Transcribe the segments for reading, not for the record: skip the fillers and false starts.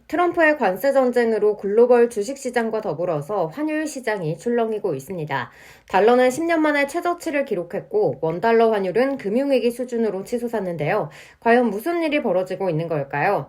트럼프의 관세 전쟁으로 글로벌 주식시장과 더불어서 환율 시장이 출렁이고 있습니다. 달러는 10년 만에 최저치를 기록했고 원달러 환율은 금융위기 수준으로 치솟았는데요. 과연 무슨 일이 벌어지고 있는 걸까요?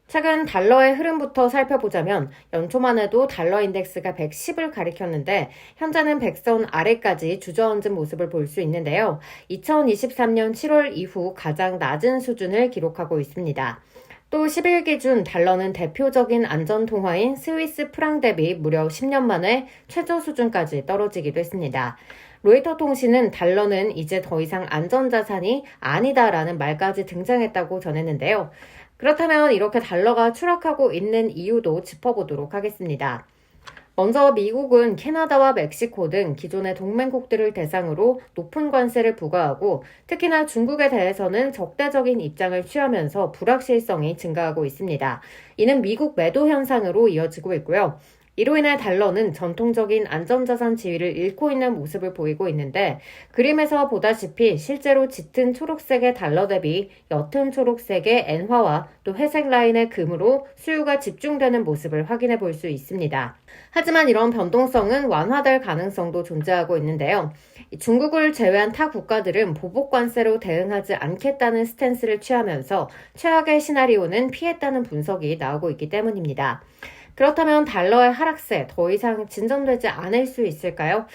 최근 달러의 흐름부터 살펴보자면 연초만 해도 달러 인덱스가 110을 가리켰는데 현재는 100선 아래까지 주저앉은 모습을 볼 수 있는데요. 2023년 7월 이후 가장 낮은 수준을 기록하고 있습니다. 또 10일 기준 달러는 대표적인 안전통화인 스위스 프랑 대비 무려 10년 만에 최저 수준까지 떨어지기도 했습니다. 로이터 통신은 달러는 이제 더 이상 안전자산이 아니다라는 말까지 등장했다고 전했는데요. 그렇다면 이렇게 달러가 추락하고 있는 이유도 짚어보도록 하겠습니다. 먼저 미국은 캐나다와 멕시코 등 기존의 동맹국들을 대상으로 높은 관세를 부과하고 특히나 중국에 대해서는 적대적인 입장을 취하면서 불확실성이 증가하고 있습니다. 이는 미국 매도 현상으로 이어지고 있고요. 이로 인해 달러는 전통적인 안전자산 지위를 잃고 있는 모습을 보이고 있는데 그림에서 보다시피 실제로 짙은 초록색의 달러 대비 옅은 초록색의 엔화와 또 회색 라인의 금으로 수요가 집중되는 모습을 확인해 볼 수 있습니다. 하지만 이런 변동성은 완화될 가능성도 존재하고 있는데요. 중국을 제외한 타 국가들은 보복 관세로 대응하지 않겠다는 스탠스를 취하면서 최악의 시나리오는 피했다는 분석이 나오고 있기 때문입니다. 그렇다면 달러의 하락세 더 이상 진전되지 않을 수 있을까요?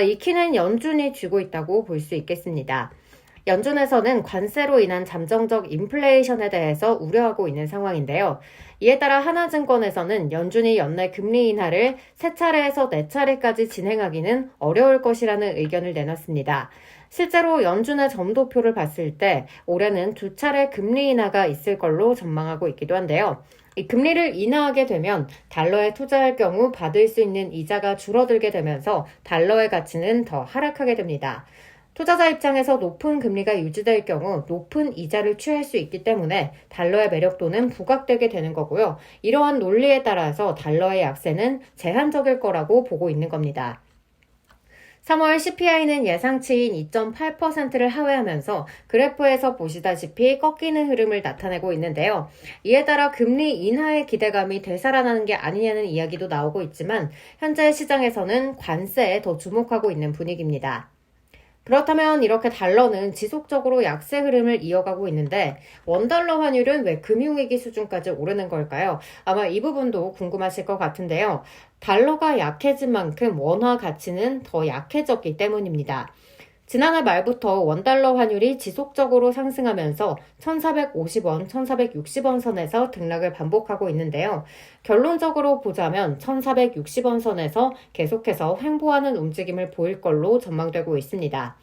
이 키는 연준이 쥐고 있다고 볼 수 있겠습니다. 연준에서는 관세로 인한 잠정적 인플레이션에 대해서 우려하고 있는 상황인데요. 이에 따라 하나증권에서는 연준이 연내 금리 인하를 3차례에서 4차례까지 진행하기는 어려울 것이라는 의견을 내놨습니다. 실제로 연준의 점도표를 봤을 때 올해는 2차례 금리 인하가 있을 걸로 전망하고 있기도 한데요. 이 금리를 인하하게 되면 달러에 투자할 경우 받을 수 있는 이자가 줄어들게 되면서 달러의 가치는 더 하락하게 됩니다. 투자자 입장에서 높은 금리가 유지될 경우 높은 이자를 취할 수 있기 때문에 달러의 매력도는 부각되게 되는 거고요. 이러한 논리에 따라서 달러의 약세는 제한적일 거라고 보고 있는 겁니다. 3월 CPI는 예상치인 2.8%를 하회하면서 그래프에서 보시다시피 꺾이는 흐름을 나타내고 있는데요. 이에 따라 금리 인하의 기대감이 되살아나는 게 아니냐는 이야기도 나오고 있지만 현재 시장에서는 관세에 더 주목하고 있는 분위기입니다. 그렇다면 이렇게 달러는 지속적으로 약세 흐름을 이어가고 있는데 원달러 환율은 왜 금융위기 수준까지 오르는 걸까요? 아마 이 부분도 궁금하실 것 같은데요. 달러가 약해진 만큼 원화 가치는 더 약해졌기 때문입니다. 지난해 말부터 원달러 환율이 지속적으로 상승하면서 1,450원, 1,460원 선에서 등락을 반복하고 있는데요. 결론적으로 보자면 1,460원 선에서 계속해서 횡보하는 움직임을 보일 걸로 전망되고 있습니다.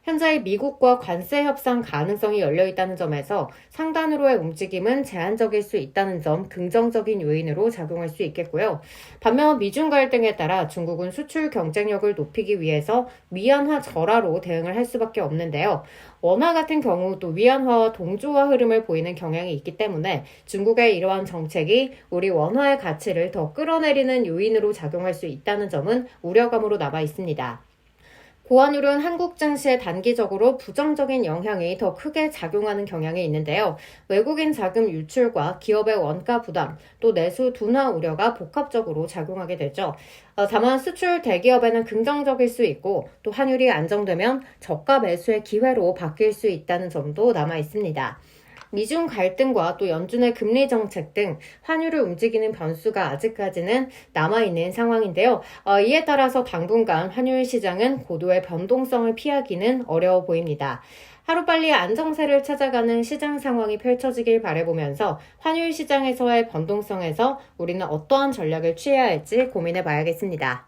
현재 미국과 관세 협상 가능성이 열려 있다는 점에서 상단으로의 움직임은 제한적일 수 있다는 점 긍정적인 요인으로 작용할 수 있겠고요. 반면 미중 갈등에 따라 중국은 수출 경쟁력을 높이기 위해서 위안화 절하로 대응을 할 수밖에 없는데요. 원화 같은 경우 또 위안화와 동조화 흐름을 보이는 경향이 있기 때문에 중국의 이러한 정책이 우리 원화의 가치를 더 끌어내리는 요인으로 작용할 수 있다는 점은 우려감으로 남아 있습니다. 고환율은 한국 증시에 단기적으로 부정적인 영향이 더 크게 작용하는 경향이 있는데요. 외국인 자금 유출과 기업의 원가 부담, 또 내수 둔화 우려가 복합적으로 작용하게 되죠. 다만 수출 대기업에는 긍정적일 수 있고 또 환율이 안정되면 저가 매수의 기회로 바뀔 수 있다는 점도 남아 있습니다. 미중 갈등과 또 연준의 금리 정책 등 환율을 움직이는 변수가 아직까지는 남아있는 상황인데요. 이에 따라서 당분간 환율 시장은 고도의 변동성을 피하기는 어려워 보입니다. 하루빨리 안정세를 찾아가는 시장 상황이 펼쳐지길 바라보면서 환율 시장에서의 변동성에서 우리는 어떠한 전략을 취해야 할지 고민해 봐야겠습니다.